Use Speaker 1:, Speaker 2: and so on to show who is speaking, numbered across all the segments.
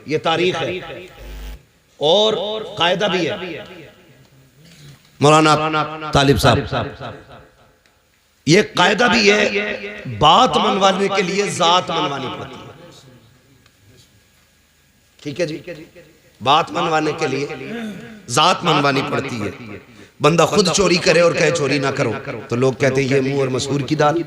Speaker 1: ये तारीख है और कायदा भी है। मौलाना तालिब साहब, ये कायदा भी है, बात मनवाने के लिए जात मनवानी पड़ती है। ठीक है जी, बात मनवाने के लिए जात मनवानी पड़ती है। बंदा खुद चोरी करे और कहे चोरी ना करो तो लोग कहते हैं ये मुंह और मसूर की दाल।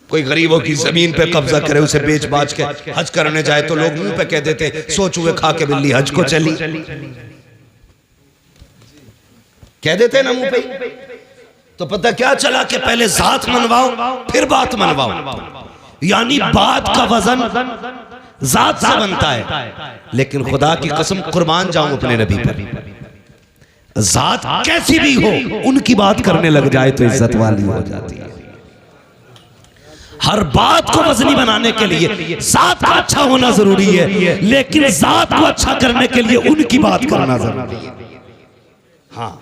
Speaker 1: कोई गरीबों की जमीन पे कब्जा करे, उसे बेच बाच के हज करने जाए तो लोग मुंह पे कह देते हैं सो चूहे खा के बिल्ली हज को चली, कह देते हैं ना मुंह पे। तो पता क्या चला कि पहले जात मनवाओ फिर बात मनवाओ, यानी बात का वजन जात से बनता है। लेकिन खुदा की कसम कुर्बान जाऊं अपने नबी पर, जात कैसी भी हो उनकी बात करने लग जाए तो इज्जत वाली हो जाती है। हर बात को वजनी बनाने के लिए जात का अच्छा होना जरूरी है, लेकिन जात को अच्छा करने के लिए उनकी बात करना जरूरी है। हाँ,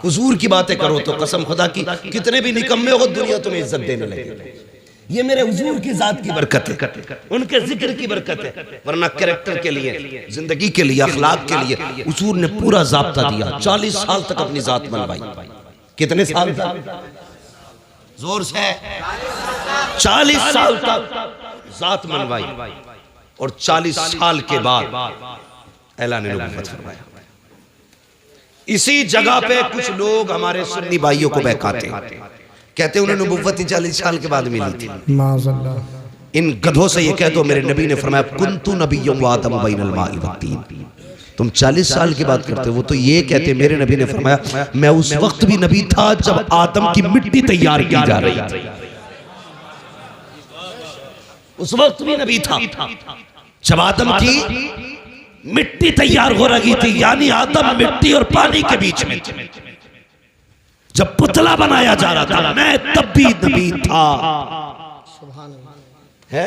Speaker 1: हुजूर की बातें करो तो कसम खुदा की कितने भी निकम्मे हो दुनिया तुम्हें इज्जत देने लगे। ये मेरे हुजूर की जात की बरकत है, उनके जिक्र की बरकत है। वरना कैरेक्टर के लिए, जिंदगी के लिए, अखलाक के लिए हुजूर ने पूरा ज़ाब्ता दिया। 40 साल तक अपनी जात मनवाई। कितने साल तक? जोर से 40 साल तक जात मनवाई और 40 साल के बाद ऐलान नबूवत फरमाया। इसी जगह पे कुछ लोग हमारे सुन्नी भाइयों को बहकाते हैं, कहते हैं उन्हें नबूवत 40 साल के बाद मिली थी। इन गधों से ये कह दो मेरे नबी ने फरमाया कुन्तु नबिय्युम व आदम बैनल माइ वत्तीन। तुम 40 साल की बात करते हो, वो तो ये कहते मेरे नबी ने फरमाया मैं उस वक्त भी नबी था जब आदम की मिट्टी तैयार की जा रही थी। उस वक्त भी नबी था जब आदम की मिट्टी तैयार हो रही थी, यानी आदम मिट्टी और पानी के बीच में जब पुतला बनाया जा रहा था, मैं तब भी नबी था। है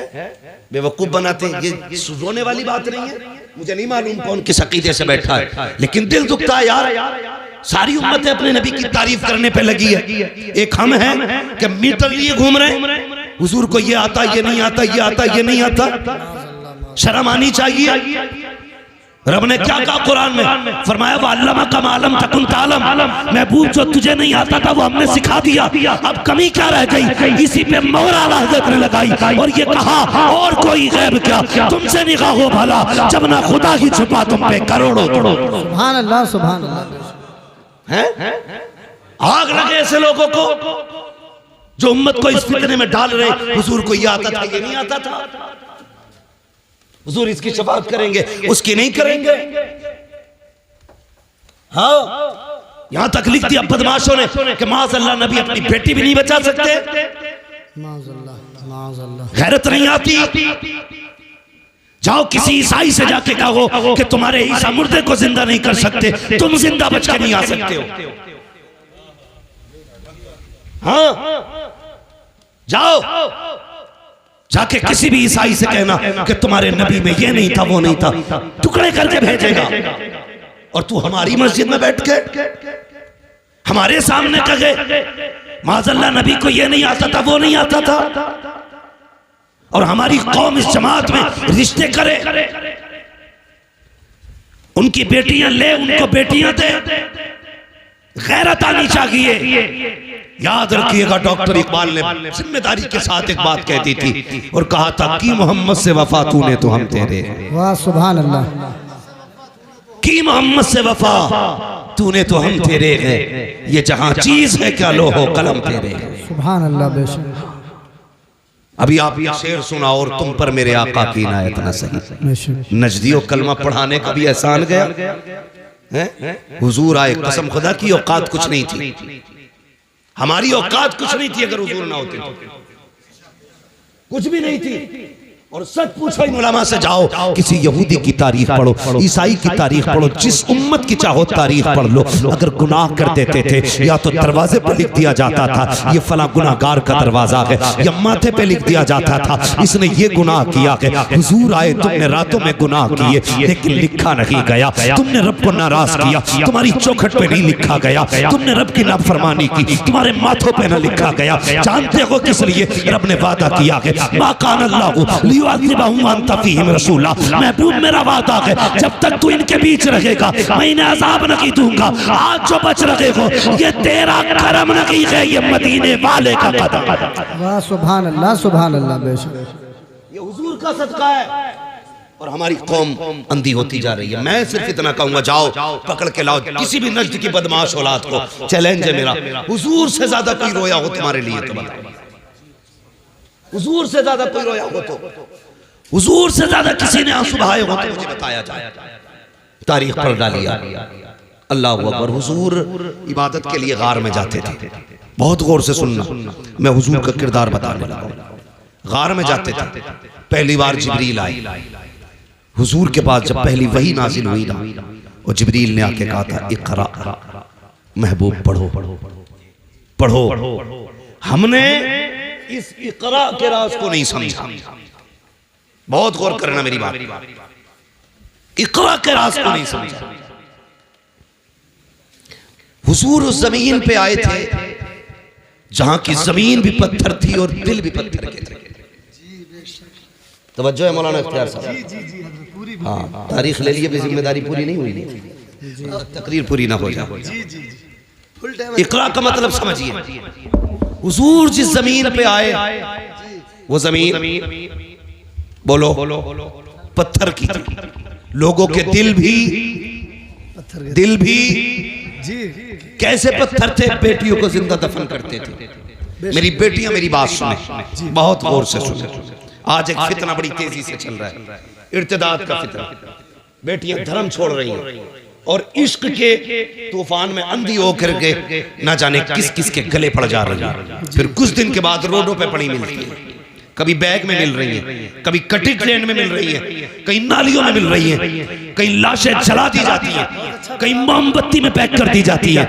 Speaker 1: बेवकूफ बनाते हैं, ये रोने वाली बात नहीं है। मुझे नहीं मालूम कौन किस अकीदे से बैठा है, लेकिन दिल दुखता है यार। सारी उम्मतें अपने नबी की तारीफ करने पे लगी है, एक हम हैं कि मीटर लिए घूम रहे हैं। हुजूर को ये आता, ये नहीं आता, ये आता, ये नहीं आता। शर्म आनी चाहिए। रब ने क्या कहा कुरान में? फरमाया वअल्लमा का मालम तकुन तालम, महबूब जो तुझे नहीं आता था वो हमने सिखा दिया। अब कमी क्या रह गई? इसी पे मोहर आला हज़रत ने लगाई और ये कहा और कोई गैब क्या तुमसे निगाह हो भला, जब ना खुदा ही छुपा तुम पे करोड़ों।
Speaker 2: सुभान अल्लाह, सुभान अल्लाह।
Speaker 1: हैं आग लगे ऐसे लोगों को जो उम्मत को इस फितने में डाल रहे। हुजूर को ये आता था, ये नहीं आता था। हुजूर इसकी शफाअत करेंगे, उसकी नहीं करेंगे। हाँ, यहां तक लिख दिया बदमाशों ने कि माज़अल्लाह नबी अपनी बेटी भी नहीं बचा सकते। गैरत नहीं आती। जाओ किसी ईसाई से जाके कहो कि तुम्हारे ईसा मुर्दे को जिंदा नहीं कर सकते, तुम जिंदा बच के नहीं आ सकते हो। हाँ, जाओ जाके किसी भी ईसाई से कहना कि तुम्हारे नबी में ये नहीं था, वो नहीं था, टुकड़े करके भेजेगा। और तू हमारी मस्जिद में बैठ के हमारे सामने कहे माज़अल्लाह नबी को ये नहीं आता था, वो नहीं आता था, और हमारी कौम इस जमात में रिश्ते करे, उनकी बेटियां ले, उनको बेटियां दे। गैरत आनी चाहिए। याद रखिएगा डॉक्टर इकबाल ने जिम्मेदारी के साथ एक बात कहती थी और कहा था कि मोहम्मद से वफा तूने तो हम तेरे।
Speaker 2: वाह सुभान अल्लाह।
Speaker 1: कि मोहम्मद से वफा तूने तो हम तेरे हैं, ये जहां चीज है क्या लोहो कलम तेरे।
Speaker 2: सुभान अल्लाह। बेशक
Speaker 1: अभी आप ये शेर सुना और तुम पर मेरे आका की इनायत न सही। नजदियों कलमा पढ़ाने का भी एहसान गया है। हुजूर आए, कसम खुदा की औकात कुछ नहीं थी, हमारी औकात कुछ नहीं थी अगर हुजूर ना होते तो कुछ भी नहीं थी। और सच पूछो इन उलमा से, जाओ किसी यहूदी की तारीख पढ़ो, ईसाई की तारीख पढ़ो, जिस उम्मत की चाहो तारीख पढ़ लो। अगर गुनाह कर देते थे या तो दरवाजे पे लिख दिया जाता था ये फला गुनाहगार का दरवाजा है, या माथे पे लिख दिया जाता था इसने ये गुनाह किया है। हुजूर आए, तुमने रातों में गुनाह किए लेकिन लिखा नहीं गया, तुमने रब को नाराज किया, तुम्हारी चौखट पे नहीं लिखा गया, तुमने रब की नाफरमानी की, तुम्हारे माथों पे न लिखा गया। जानते हो किस लिए? रब ने वादा किया है मा कान अल्लाहु युअज़्ज़िबहुम व अंत फ़ीहिम रसूला, महबूब मेरा वादा है जब तक तू इनके बीच रहेगा मैं इन्हें अज़ाब नहीं दूंगा। आज जो बच रहे हो ये तेरा करम नहीं है, ये मदीने वाले का कदम।
Speaker 2: वाह सुभान अल्लाह बेशक।
Speaker 1: ये हुजूर का सदका है और हमारी कौम अंधी होती जा रही है। मैं सिर्फ इतना कहूंगा, जाओ पकड़ के लाओ किसी भी नज्द की बदमाश औलाद को। चैलेंज है मेरा, हुजूर से ज्यादा कोई रोया हो तुम्हारे लिए तो बताओ। हुजूर से ज्यादा कोई रोया हो तो, हुजूर से ज्यादा किसी ने आंसू बहाए हो तो मुझे बताया जाए। तारीख पढ़ डालिया। अल्लाह अकबर। हुजूर इबादत के लिए गार में जाते थे। बहुत गौर से सुनना, मैं हुजूर का किरदार बताने लगा। गार में जाते थे, पहली बार जिब्रील आए हुजूर के पास। जब पहली वही नाजिल हुई ना, और जिब्रील ने आके कहा था इक़रा, महबूब पढ़ो पढ़ो। हमने इस इक़रा के राज को नहीं समझा। बहुत गौर करना मेरी बात, इक़रा के राज को नहीं समझा। हुजूर उस जमीन पे आए थे जहां की जमीन भी पत्थर थी और दिल भी पत्थर के थे। तवज्जो है मौलाना इख्तियार साहब। हाँ, तारीख ले लिए, जिम्मेदारी पूरी नहीं हुई, तकरीर पूरी ना हो जाए। इक़रा का मतलब समझिए। हुजूर जिस जमीन पे आए वो जमीन बोलो पत्थर की थी। लोगों के दिल भी कैसे पत्थर थे, बेटियों को जिंदा दफन करते थे। मेरी बेटियां मेरी बात सुने, बहुत गौर से सुने। आज एक फितना बड़ी तेजी से चल रहा है, इर्तिदाद का फितना। बेटियां धर्म छोड़ रही हैं और इश्क के तूफान में अंधी होकर के न जाने किस किस के गले पड़ जा रही है। फिर कुछ दिन के बाद रोडों पे पड़ी मिलती है, कभी बैग में मिल रही है, कभी कटी ट्रेन में मिल रही है, कहीं नालियों में मिल रही है, कहीं लाशें जला दी जाती हैं, कहीं मोमबत्ती में पैक कर दी जाती है।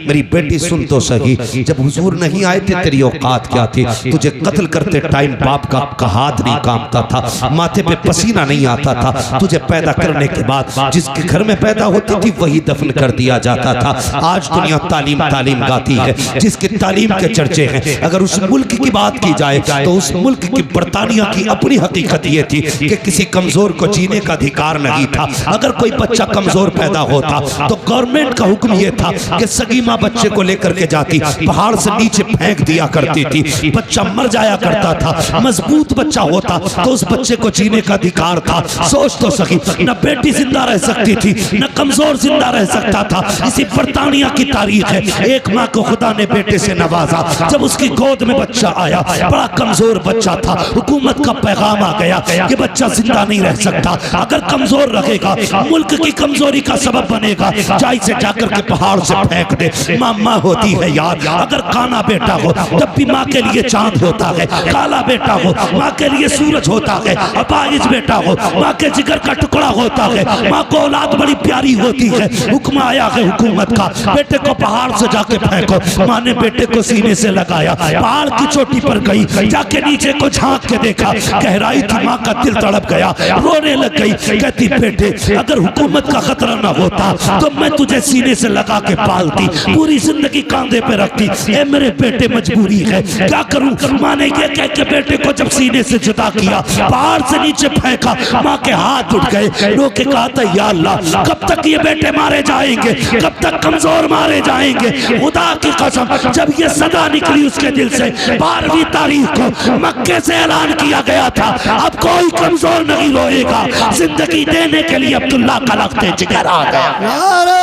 Speaker 1: मेरी बेटी सुन तो सही, जब हुजूर नहीं आए थे तेरी औकात क्या थी? तुझे कत्ल करते टाइम बाप का हाथ नहीं कांपता था, माथे पे पसीना नहीं आता था। तुझे पैदा करने के बाद जिसके घर में पैदा होती थी वही दफन कर दिया जाता था। आज दुनिया तालीम गाती है, जिसकी तालीम के चर्चे हैं। अगर उस मुल्क की बात की जाए तो उस मुल्क की बरतानिया की अपनी हकीकत ये थी कि किसी कमजोर को जीने का अधिकार नहीं था। अगर कोई बच्चा कमजोर पैदा होता तो गवर्नमेंट का हुक्म ये था कि सगी माँ बच्चे को लेकर के जाती, पहाड़ से नीचे फेंक दिया करती थी। बच्चा मर जाया करता था, मजबूत बच्चा होता तो उस बच्चे को जीने का अधिकार था। सोच तो सकी, न बेटी जिंदा रह सकती थी न कमजोर जिंदा रह सकता था। इसी बरतानिया की तारीख है। एक माँ को खुदा ने बेटे से नवाजा, जब उसकी गोद में बच्चा आया, बड़ा कमजोर बच्चा था। हुकूमत का पैगाम आ गया कि बच्चा जिंदा नहीं रह सकता, अगर कमजोर रहेगा मुल्क की कमजोरी का सबब बनेगा। चाय से जाकर के पहाड़ से फेंक दे। माँ होती है यार, अगर काना बेटा हो तब भी माँ के लिए चांद होता है, काला बेटा हो माँ के लिए सूरज होता है, अपाहिज बेटा हो माँ के जिगर का टुकड़ा होता है। माँ को औलाद बड़ी प्यारी होती है। हुक्म आया है हुकूमत का, बेटे को पहाड़ से जाके फेंको। माँ ने बेटे को सीने से लगाया, पहाड़ की चोटी पर गई, जाके नीचे को झांक के देखा, गहराई थी। माँ का दिल तड़प गया, रोने लग गई। कहती बेटे अगर हुकूमत का खतरा न होता तो मैं तुझे सीने से लगा के पालती, पूरी जिंदगी कांधे पे रखती। ए मेरे बेटे मजबूरी है, क्या करूं? माँ ने ये कह के बेटे को जब सीने से जुदा किया, पहाड़ से नीचे फेंका, माँ के हाथ उठ गए। रो के कहा था या अल्लाह कब तक ये बेटे मारे जाएंगे, कब तक कमजोर मारे जाएंगे? खुदा की कसम जब ये सदा निकली उसके दिल से, 12वीं तारीख को मक्के से ऐलान किया गया था अब कोई कमजोर नहीं रोएगा। जिंदगी देने के लिए अब्दुल्ला का लख्ते जिगर आ गया।
Speaker 2: नारे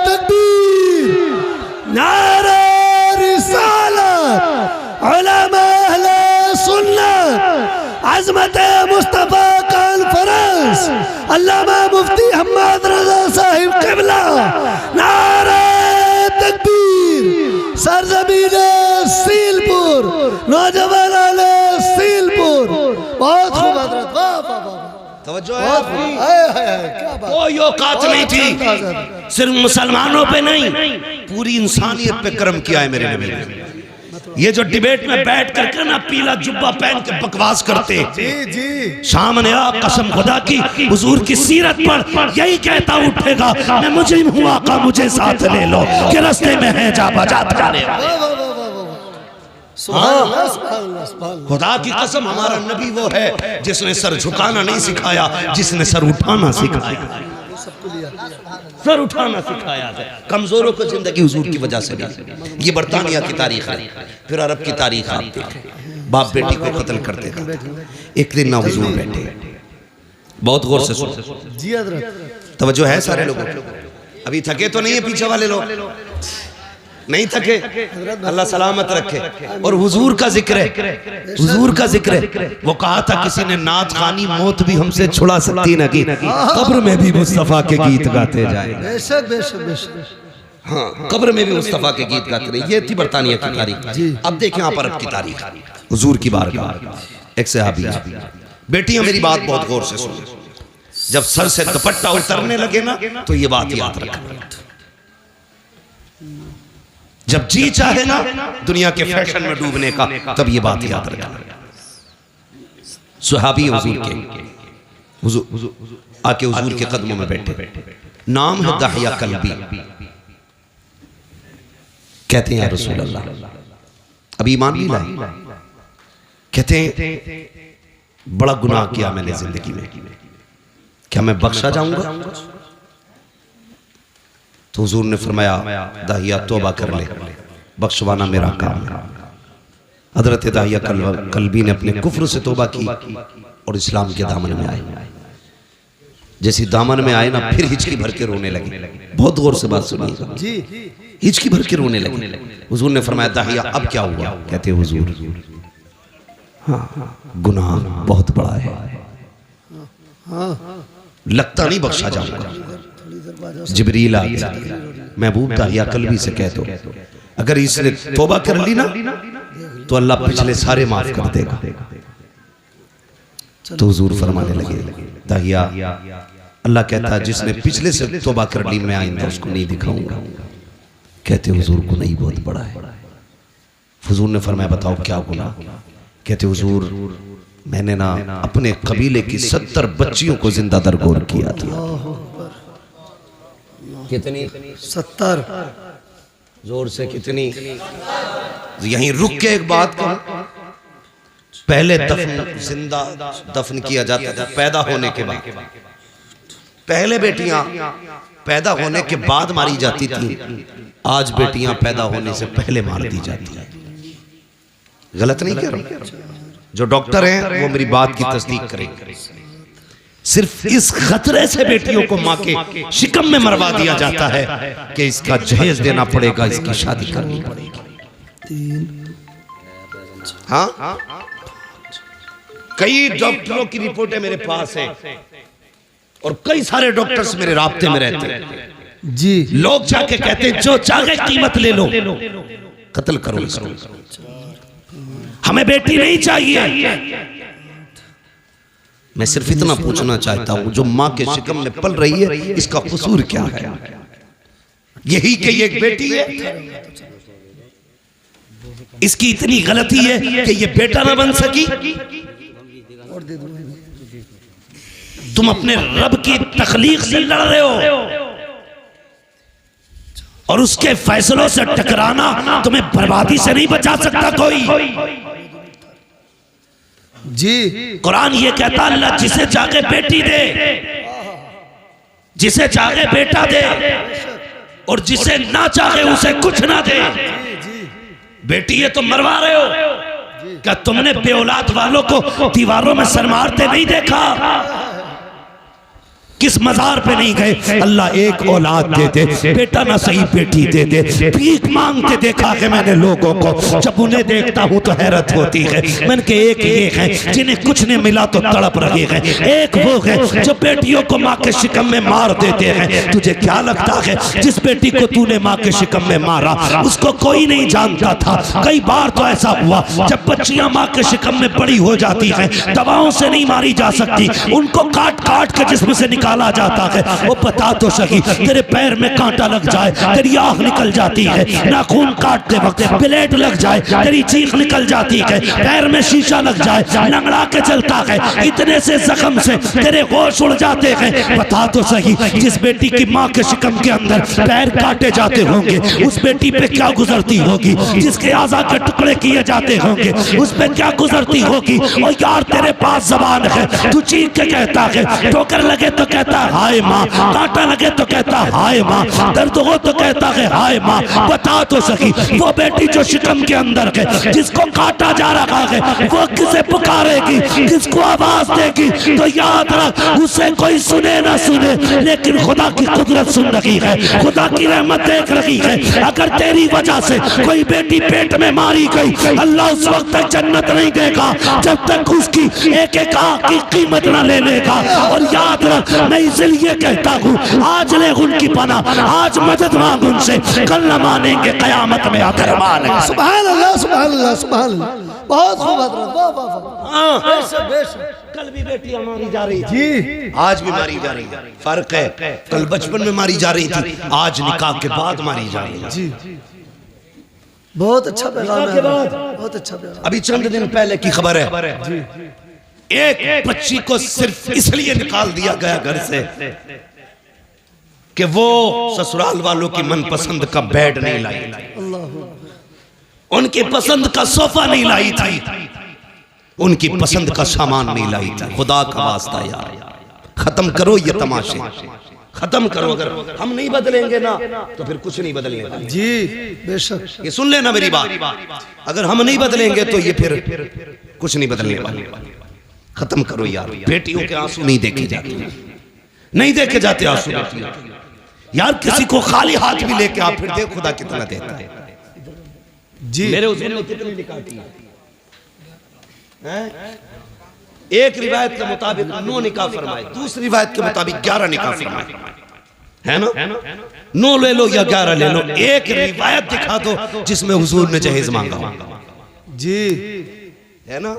Speaker 2: तकबीर, नारे रिसालत, उलमा अहले सुन्नत, अज़मत मुस्तफा कॉन्फ्रेंस, अल्लामा मुफ्ती हम्मद रज़ा साहिब क़िबला। नारे तकबीर, सरज़मीने सीलपुर, नौजवान आले सीलपुर। बहुत खूब हज़रत, वाह वाह वाह। कोई औकात नहीं थी, सिर्फ मुसलमानों पे नहीं पूरी इंसानियत पे कर्म किया है मेरे नबी ने। ये जो डिबेट में बैठ करके ना पीला जुब्बा पहन के बकवास करते, सामने आ कसम खुदा की हुजूर की सीरत पर यही कहता उठेगा मैं मुजरिम हूँ आका मुझे साथ ले लो, कि रास्ते में है जा बजा थाने। खुदा की कसम हमारा नबी वो है जिसने सर झुकाना नहीं सिखाया, जिसने सर उठाना सिखाया। सर उठाना सिखाया है कमजोरों को जिंदगी हुजूर की वजह से मिली। ये बरतानिया की तारीख है, फिर अरब की तारीख आप देखें। बाप बेटी को कत्ल करते थे। एक दिन ना हुजूर बैठे, बहुत गौर से सुनो, तवज्जो है सारे लोगों को। अभी थके तो नहीं है पीछे वाले लोग, नहीं थके, अल्लाह सलामत रखे। और हुजूर का जिक्र है, हुजूर का जिक्र है। वो कहा था किसी ने, नात खानी मौत भी हमसे छुड़ा सकती न की, कब्र में भी मुस्तफा के गीत गाते जाए।
Speaker 3: बेशक बेशक बेशक।
Speaker 2: हाँ, कब्र में भी मुस्तफा के गीत गाते रहे। ये थी बरतानिया की तारीख। अब देखें आप अरब की तारीख, हुजूर की बारगाह। एक सहाबी, बेटियां मेरी बात बहुत गौर से सुनो, जब सर से दुपट्टा उतरने लगे ना तो ये बात याद रखना। जब जी चाहे ना दुनिया के फैशन में डूबने का, तब ये बात याद रखना। सुहाबी हुजूर के, हुजूर आके हुजूर के कदमों में बैठे। नाम है दहिया कल्बी। कहते हैं या रसूल अल्लाह, अभी ईमान नहीं लाई। कहते हैं बड़ा गुनाह किया मैंने जिंदगी में, क्या मैं बख्शा जाऊंगा? तो हुजूर ने फरमाया, दाहिया तौबा कर ले, बख्शवाना मेरा काम है। हजरत दाहिया कल्बी ने अपने कुफ्र से तौबा की और इस्लाम के दामन में आए। जैसे दामन में आए ना, फिर हिचकी भर के रोने लगे। बहुत गौर से बात सुनिएगा, हिचकी भर के रोने लगे। हुजूर ने फरमाया, दाहिया अब क्या हुआ? कहते हुजूर, हाँ गुनाह बहुत बड़ा है, लगता नहीं बख्शा जाऊंगा। जिब्रील आ गया, महबूब दाहिया कल्बी से कह दो, अगर इसने तौबा कर ली ना तो अल्लाह पिछले सारे माफ कर देगा। तो हुजूर फरमाने लगे, दाहिया अल्लाह कहता है जिसने पिछले से तौबा कर ली मैं आइंदा उसको नहीं दिखाऊंगा। कहते हुजूर को नहीं बहुत बड़ा है। हुजूर ने फरमाया, बताओ क्या गुनाह? कहते हुजूर मैंने ना अपने कबीले की 70 बच्चियों को जिंदा दरगोर किया था। कितनी? 70। जोर से कितनी? यहीं रुक के एक बात कहूं, पहले दफन जिंदा दफन किया जाता था पैदा होने के बाद। पहले बेटियां पैदा होने के बाद मारी जाती थी, आज बेटियां पैदा होने से पहले मार दी जाती हैं। गलत नहीं कह रहा, जो डॉक्टर हैं वो मेरी बात की तस्दीक करेंगे। सिर्फ इस खतरे से बेटियों को मां के शिकम में मरवा दिया जाता है कि इसका जहेज देना पड़ेगा, इसकी शादी करनी पड़ेगी। हाँ, कई डॉक्टरों की रिपोर्टें मेरे पास हैं और कई सारे डॉक्टर्स मेरे राब्ते में रहते हैं
Speaker 3: जी।
Speaker 2: लोग जाके कहते हैं जो चाहे कीमत ले लो, कत्ल करो इसको, हमें बेटी नहीं चाहिए। मैं सिर्फ इतना पूछना चाहता हूं, जो मां के शिकम में पल रही है इसका कसूर क्या है? यही कि ये एक बेटी है, इसकी इतनी गलती है कि ये बेटा ना बन सकी। तुम अपने रब की तखलीक से लड़ रहे हो और उसके फैसलों से टकराना तुम्हें बर्बादी से नहीं बचा सकता कोई।
Speaker 3: जी
Speaker 2: कुरान ये कहता, अल्लाह जिसे चाहे बेटी दे, जिसे चाहे बेटा दे और जिसे ना चाहे उसे कुछ ना दे। बेटी ये तुम मरवा रहे हो, क्या तुमने बेऔलाद वालों को दीवारों में सर मारते नहीं देखा? किस मजार पे नहीं गए? अल्लाह एक औलाद दे दे, बेटा ना सही बेटी दे दे। भीख मांगते देखा है मैंने लोगों को, जब उन्हें देखता हूँ तो हैरत होती है। मैंने के एक ये है जिन्हें कुछ नहीं मिला तो तड़प रहे हैं, एक वो है जो बेटियों को माँ के शिकम में मार देते हैं। तुझे क्या लगता है जिस बेटी को तूने माँ के शिकम में मारा उसको कोई नहीं जानता था? कई बार तो ऐसा हुआ जब बच्चियां माँ के शिकम में बड़ी हो जाती हैं, दवाओं से नहीं मारी जा सकती, उनको काट काट के जिस्म से निकाला निकाला जाता है, वो बता तो सही, तेरे पैर में कांटा लग जाए, तेरी आँख निकल जाती है, नाखून काटते वक्त ब्लेड लग जाए, तेरी चीख निकल जाती है, पैर में शीशा लग जाए, लंगड़ा के चलता है, इतने से जख्म से तेरे होश उड़ जाते हैं। बता तो सही, जिस बेटी की माँ के शिकम के अंदर पैर काटे जाते होंगे उस बेटी पे क्या गुजरती होगी, जिसके आज़ा के टुकड़े किए जाते होंगे उस पे क्या गुजरती होगी। और यार तेरे पास जबान है, तू चीख के कहता है, ठोकर लगे तो कहता है हाय माँ, कांटा लगे तो कहता है हाय माँ, दर्द हो तो कहता है हाय माँ। बता तो सही, वो बेटी जो शिकम के अंदर है, जिसको काटा जा रहा है, वो किसे पुकारेगी, किसको आवाज देगी। तो याद रख, उसे कोई सुने ना सुने, लेकिन खुदा की कुदरत सुन रही है, खुदा की रहमत देख रही है। अगर तेरी वजह से कोई बेटी पेट में मारी गई, अल्लाह उस वक्त तक जन्नत नहीं देगा जब तक उसकी एक एक आँख की कीमत न ले लेगा। और याद रख, मैं इसलिए कहता हूँ, आज ले उनकी पनाह, आज मदद मांग उनसे, कल न मानेंगे कयामत में आकर मानेंगे।
Speaker 3: सुभान अल्लाह, सुभान अल्लाह, सुभान अल्लाह। बहुत खूब हजरत, वाह वाह वाह। बेशक बेशक।
Speaker 2: कल भी बेटी हमारी जा रही थी,
Speaker 3: जी
Speaker 2: आज भी मारी जा रही है। फर्क है, कल बचपन में मारी जा रही थी, आज निकाह के बाद मारी जा रही है।
Speaker 3: जी, बहुत अच्छा पैगाम है, बहुत अच्छा पैगाम।
Speaker 2: अभी चंद दिन पहले की खबर है, एक बच्ची को सिर्फ इसलिए निकाल दिया गया घर से कि वो ससुराल वालों की मनपसंद का बेड नहीं लाई, उनकी पसंद का सोफा नहीं लाई थी, उनकी पसंद का सामान नहीं लाई थी। खुदा का वास्ता यार, खत्म करो ये तमाशे, खत्म करो। अगर हम नहीं बदलेंगे ना तो फिर कुछ नहीं बदलेंगे।
Speaker 3: जी बेशक।
Speaker 2: ये सुन लेना मेरी बात, अगर हम नहीं बदलेंगे तो ये फिर कुछ नहीं बदलने वाले। खत्म करो यार, बेटियों के आंसू नहीं देखे जाते, नहीं देखे जाते आंसू बेटियों के। यार किसी को खाली हाथ भी लेके आप फिर देख खुदा कितना देता है।
Speaker 3: जी
Speaker 2: मेरे उसमें कितने निकाह किए हैं? एक रिवायत के मुताबिक 9 निकाह फरमाए, दूसरी रिवायत के मुताबिक 11 निकाह फरमाए, है ना? 9 ले लो या 11 ले लो, एक रिवायत दिखा दो जिसमें हुजूर ने जहेज मांगा।
Speaker 3: जी
Speaker 2: है ना?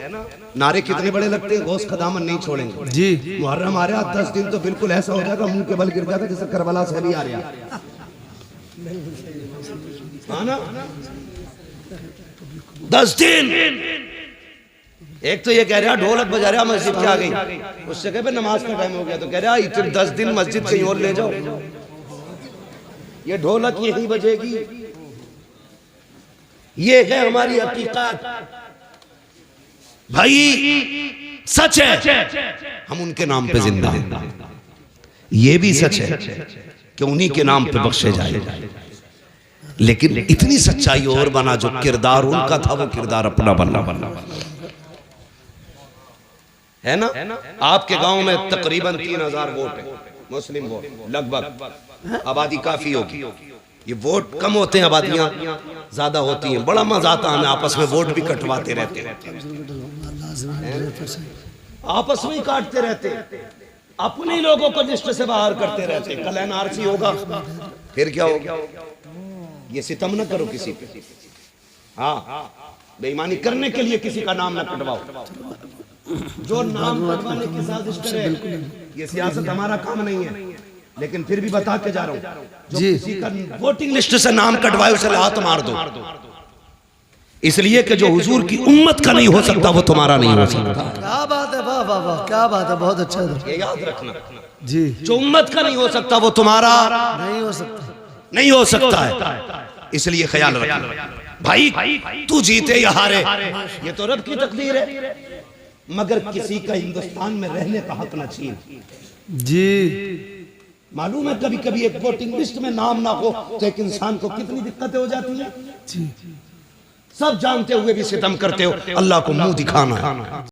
Speaker 2: नारे कितने बड़े लगते हैं, गौस का दामन नहीं छोड़ेंगे।
Speaker 3: जी
Speaker 2: मुहर्रम आ रहा 10 दिन तो बिल्कुल ऐसा हो जाएगा, मुंह के बल गिर जाएगा जैसे करबला से अभी आ रहा है ना? 10 दिन। एक तो ये कह रहा ढोलक बजा रहा मस्जिद के आ गई, उससे कहे नमाज का टाइम हो गया, तो कह रहा इतने 10 दिन मस्जिद कहीं और ले जाओ, ये ढोलक यही बजेगी। ये है हमारी हकीकत भाई, सच है, हम उनके नाम पे जिंदा हैं। ये भी सच है कि उन्हीं के नाम पे बख्शे जाए, लेकिन इतनी सच्चाई और बना, जो किरदार उनका था वो किरदार अपना बनना है ना? आपके गांव में तकरीबन 3000 वोट है, मुस्लिम वोट लगभग, आबादी काफी होगी। ये वोट कम होते हैं, आबादियां ज्यादा होती हैं। बड़ा मजा आता है, हमें आपस में वोट भी कटवाते रहते हैं, आपस में ही काटते रहते, अपने ही लोगों को लिस्ट से बाहर करते रहते। कल एनआरसी होगा, फिर क्या होगा? ये सितम न करो किसी पे, हाँ, बेईमानी करने के लिए किसी का नाम न कटवाओ। जो नाम कटवाने की साजिश करे, ये सियासत हमारा काम नहीं है, लेकिन फिर भी बता के जा रहा हूं, जो किसी का वोटिंग लिस्ट से नाम कटवाए उसे हाथ मार दो, इसलिए कि जो हुजूर की उम्मत का नहीं हो सकता वो तुम्हारा नहीं हो सकता।
Speaker 3: क्या बात है, वाह वाह वाह, क्या बात है, बहुत अच्छा है।
Speaker 2: ये याद रखना
Speaker 3: जी,
Speaker 2: जो उम्मत का नहीं हो सकता वो तुम्हारा
Speaker 3: नहीं हो सकता,
Speaker 2: नहीं हो सकता है, इसलिए ख्याल रखना भाई। तू जीते या हारे ये तो रब की तकदीर है, मगर किसी का हिंदुस्तान में रहने का हक न छीन।
Speaker 3: जी
Speaker 2: मालूम है कभी कभी एक वोटिंग लिस्ट में नाम ना हो तो एक इंसान को कितनी दिक्कतें हो जाती हैं। सब जानते हुए भी सितम करते हो, अल्लाह को मुंह दिखाना है।